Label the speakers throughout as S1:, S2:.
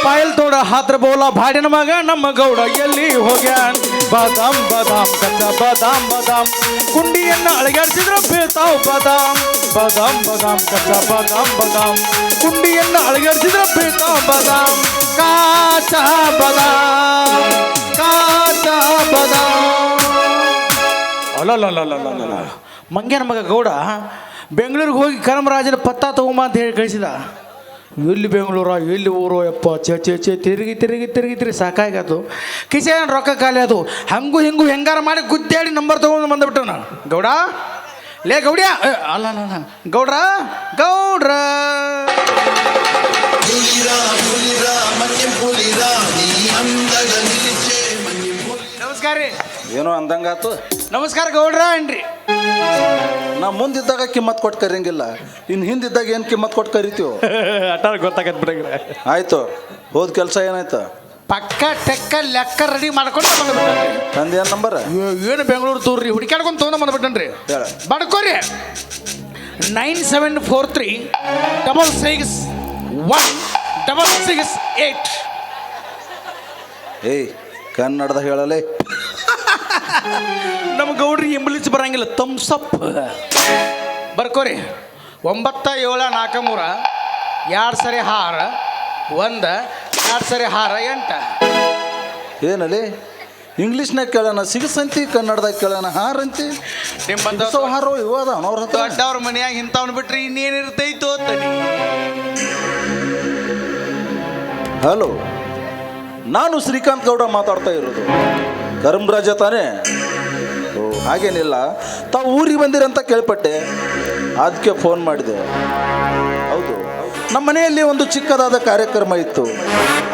S1: ಪಾಯಲ್ ತೋಡ ಹಾತ್ರ ಬೋಲ ಬಾಡಿನ ಮಗ ನಮ್ಮ ಗೌಡ ಎಲ್ಲಿ ಹೋಗ್ಯಾನ್ ಬಾದಾಮ್ ಬಾದಾಮ್ ಕಚ್ಚ ಬಾದಾಮ್ ಬಾದಾಮ್ ಕುಂಡಿಯನ್ನ ಅಳಗಾಡಿಸಿದ್ರ ಬೀಳ್ತಾವ್ ಬಾದಾಮ್ ಬಾದಾಮ್ ಬಾದಾಮ್ ಕಚ್ಚ ಬಾದಾಮ್ ಬಾದಾಮ್ ಕುಂಡಿಯನ್ನ ಅಳಗಾಡಿಸಿದ್ರ ಬೀಳ್ತಾವ್ ಬಾದಾಮ್ ಕಾಚಾ ಬಾದಾಮ್ ಕಾಚಾ ಬಾದಾಮ್. ಅಲ್ಲ ಮಂಗ್ಯನ ಮಗ ಗೌಡ ಬೆಂಗಳೂರಿಗೆ ಹೋಗಿ ಕರಮರಾಜನ ಪತ್ತ ತಗೊಂಬ ಅಂತ ಹೇಳಿ ಕಳಿಸಿದ. ಎಲ್ಲಿ ಬೆಂಗಳೂರ ಎಲ್ಲಿ ಊರು ಯಪ್ಪ ಚೆ ತಿರುಗಿ ಸಾಕಾಗದು. ಕಿಸೆನ ರೊಕ್ಕ ಖಾಲಿ ಅದು. ಹಂಗೂ ಹಿಂಗೂ ಹೆಂಗಾರ ಮಾಡಿ ಗುದ್ದಾಡಿ ನಂಬರ್ ತೊಗೊಂಡು ಬಂದುಬಿಟ್ಟು ನಾನು ಗೌಡ ಲೇ ಗೌಡ್ಯ ಅಲ್ಲ ಗೌಡ್ರ ಗೌಡ್ರ ನಮಸ್ಕಾರ ರೀ.
S2: ಏನೋ ಅಂದಂಗಾತು.
S1: ನಮಸ್ಕಾರ ಗೌಡ್ರ ಏನ್ರಿ.
S2: ನಾ ಮುಂದಿದ್ದಾಗ ಕಿಮ್ಮತ್ ಕೊಟ್ಟು ಕರಿಯಂಗಿಲ್ಲ, ಇನ್ನು ಹಿಂದಿದ್ದಾಗ ಏನು ಕಿಮ್ಮತ್ ಕೊಟ್ಟು ಕರಿತೀವೋ
S1: ಅಟ್ಟಾರ ಗೊತ್ತಾಗತ್ ಬಿಡಂಗ್ರೆ.
S2: ಆಯ್ತು, ಹೋದ ಕೆಲಸ ಏನಾಯ್ತು?
S1: ಪಕ್ಕ ಟೆಕ್ಕ ಲೆಕ್ಕ ರೆಡಿ ಮಾಡ್ಕೊಂಡು ಬಂದ್ಬಿಟ್ಟನ್ರಿ.
S2: ತಂದೆ ಏನು ನಂಬರ್?
S1: ಏನು ಬೆಂಗಳೂರು ತೂರ್ರಿ ಹುಡುಕ್ಯಾಡ್ಕೊಂಡು ತೊಗೊಂಡು ಬಂದ್ಬಿಟ್ಟನ್ರಿ.
S2: ಹೇಳ
S1: ಬಡ್ಕೋರಿ 9743661668.
S2: ಏಯ್ ಕನ್ನಡದ ಹೇಳಲೇ.
S1: ನಮ್ಮ ಗೌಡ್ರಿಗೆ ಇಂಗ್ಲೀಷ್ ಬರಂಗಿಲ್ಲ. ತಮ್ಸಪ್ ಬರ್ಕೋರಿ 9743 2 ಸರಿ ಹಾರ 1 2 ಸರಿ ಹಾರ 8.
S2: ಏನಲ್ಲಿ ಇಂಗ್ಲೀಷ್ನಾಗ ಕೇಳೋಣ ಸಿಗಸಂತಿ, ಕನ್ನಡದಾಗ ಕೇಳೋಣ ಹಾರಂತಿ.
S1: ನಿಮ್ಮ
S2: ಹಾರೋ ಇವಾದ ಅವ್ರ ಹತ್ರ
S1: ದೊಡ್ಡವ್ರ ಮನ್ಯಾಗ ಇಂಥವ್ನು ಬಿಟ್ರಿ ಇನ್ನೇನಿರ್ತೈತೋ ತನಿ.
S2: ಹಲೋ, ನಾನು ಶ್ರೀಕಾಂತ್ ಗೌಡ ಮಾತಾಡ್ತಾ ಇರೋದು. ಕರಮರಾಜ ತಾನೇ? ಓ ಹಾಗೇನಿಲ್ಲ, ತಾವು ಊರಿಗೆ ಬಂದಿರಂತ ಕೇಳ್ಪಟ್ಟೆ, ಅದಕ್ಕೆ ಫೋನ್ ಮಾಡಿದೆ. ಹೌದು, ನಮ್ಮ ಮನೆಯಲ್ಲಿ ಒಂದು ಚಿಕ್ಕದಾದ ಕಾರ್ಯಕ್ರಮ ಇತ್ತು.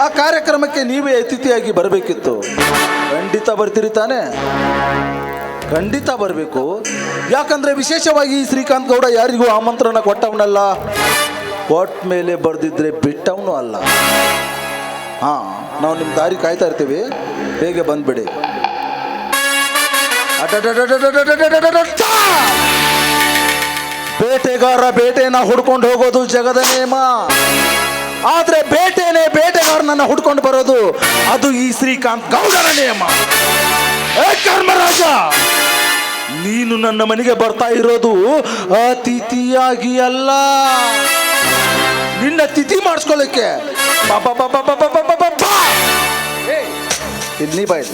S2: ಆ ಕಾರ್ಯಕ್ರಮಕ್ಕೆ ನೀವೇ ಅತಿಥಿಯಾಗಿ ಬರಬೇಕಿತ್ತು. ಖಂಡಿತ ಬರ್ತೀರಿ ತಾನೇ? ಖಂಡಿತ ಬರಬೇಕು. ಯಾಕಂದರೆ ವಿಶೇಷವಾಗಿ ಶ್ರೀಕಾಂತ್ ಗೌಡ ಯಾರಿಗೂ ಆಮಂತ್ರಣ ಕೊಟ್ಟವನಲ್ಲ, ಕೊಟ್ಟ ಮೇಲೆ ಬರೆದಿದ್ರೆ ಬಿಟ್ಟವನು ಅಲ್ಲ. ಹಾಂ, ನಾವು ನಿಮ್ಮ ದಾರಿ ಕಾಯ್ತಾ ಇರ್ತೀವಿ, ಹೇಗೆ ಬಂದ್ಬಿಡಿ. ಬೇಟೆಗಾರ ಬೇಟೆನ ಹುಡ್ಕೊಂಡು ಹೋಗೋದು ಜಗದ ನೇಮ. ಆದ್ರೆ ಬೇಟೆಗಾರನನ್ನ ಹುಡ್ಕೊಂಡು ಬರೋದು ಅದು ಈ ಶ್ರೀಕಾಂತ್ ಗೌಡರ ನೇಮ. ಏ ಕರ್ಮರಾಜ, ನೀನು ನನ್ನ ಮನೆಗೆ ಬರ್ತಾ ಇರೋದು ಅತಿಥಿಯಾಗಿ ಅಲ್ಲ, ನಿನ್ನ ತಿಥಿ ಮಾಡಿಸ್ಕೊಳ್ಳಿಕ್ಕೆ. ಇಲ್ಲಿ ನೀ ಬಾಯ್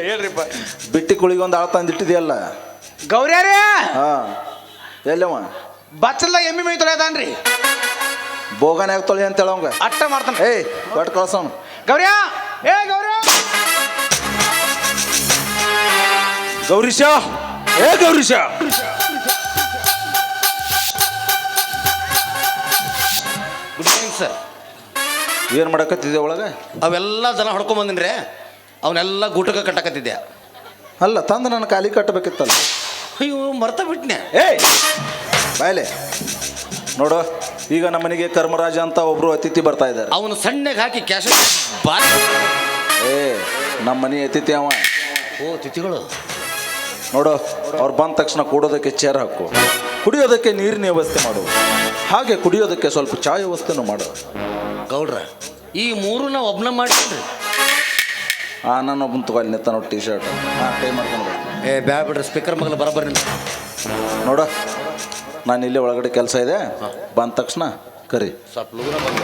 S1: ಹೇಳ್ರಿಪ್ಪ.
S2: ಬಿಟ್ಟಿ ಕುಳಿಗೊಂದು ಆಳ ತಂದಿಟ್ಟಿದೆಯಲ್ಲ
S1: ಗೌರ್ಯಾರೇ.
S2: ಹಾ, ಎಲ್ಲವ
S1: ಬಚ್ಚಲ್ದಾಗ ಎಮ್ಮಿ ಮೈ ತೊಳೆಯದಾನ್ರಿ.
S2: ಬೋಗನ್ಯಾಗ ತೊಳಿ ಅಂತ ಹೇಳವಂಗ
S1: ಅಟ್ಟ ಮಾಡ್ತಾನೆ.
S2: ಏಯ್ ಬಟ್ ಕಳ್ಸೋಣ.
S1: ಗೌರ್ಯ ಏ ಗೌರ್ಯ
S2: ಗೌರೀಶ, ಏ ಗೌರೀಶ.
S3: Good morning sir.
S2: ಏನು ಮಾಡಕತ್ತಿದ್ದೆ ಒಳಗೆ?
S3: ಅವೆಲ್ಲ ಜನ ಹೊಡ್ಕೊಂಡ್ ಬಂದಿನ್ರಿ, ಅವನ್ನೆಲ್ಲ ಗೂಟಕ್ಕೆ ಕಟ್ಟಕತ್ತಿದ್ದೆ.
S2: ಅಲ್ಲ, ತಂದು ನನ್ನ ಖಾಲಿ ಕಟ್ಟಬೇಕಿತ್ತಲ್ಲ.
S3: ಅಯ್ಯೋ ಮರ್ತ ಬಿಟ್ನೆ.
S2: ಏಯ್ ಬಾಯ್ಲೆ ನೋಡು, ಈಗ ನಮ್ಮ ಮನೆಗೆ ಕರ್ಮರಾಜ ಅಂತ ಒಬ್ರು ಅತಿಥಿ ಬರ್ತಾ ಇದ್ದಾರೆ.
S3: ಅವನು ಸಣ್ಣಗೆ ಹಾಕಿ ಕ್ಯಾಶ್ ಬಾರಿ.
S2: ಏ ನಮ್ಮ ಮನೆ ಅತಿಥಿ ಅವ.
S3: ಓ ತಿಥಿಗಳು
S2: ನೋಡು, ಅವ್ರು ಬಂದ ತಕ್ಷಣ ಕೂಡೋದಕ್ಕೆ ಚೇರ್ ಹಾಕು, ಕುಡಿಯೋದಕ್ಕೆ ನೀರಿನ ವ್ಯವಸ್ಥೆ ಮಾಡು, ಹಾಗೆ ಕುಡಿಯೋದಕ್ಕೆ ಸ್ವಲ್ಪ ಚಾ ವ್ಯವಸ್ಥೆನೂ ಮಾಡು.
S3: ಗೌಡ್ರ ಈ ಮೂರು ನಾವು ಒಬ್ನ ಮಾಡ್ತೀವಿ.
S2: ನಾನು ಒಬ್ಬನ ತಗೋ, ಅಲ್ಲಿ ನಿಂತ ನೋಡಿ ಟಿ ಶರ್ಟ್. ಹಾಂ, ಟೈ ಮಾಡ್ಕೊಂಡು
S3: ಏ ಬ್ಯಾ ಬಿಡ್ರಿ, ಸ್ಪೀಕರ್ ಮಗಲು ಬರೋಬ್ಬರಿ
S2: ನೋಡು, ನಾನು ಇಲ್ಲೇ ಒಳಗಡೆ ಕೆಲಸ ಇದೆ, ಬಂದ ತಕ್ಷಣ ಕರಿ.
S3: ಸ್ವಲ್ಪ ಲೂರ ಬಂದು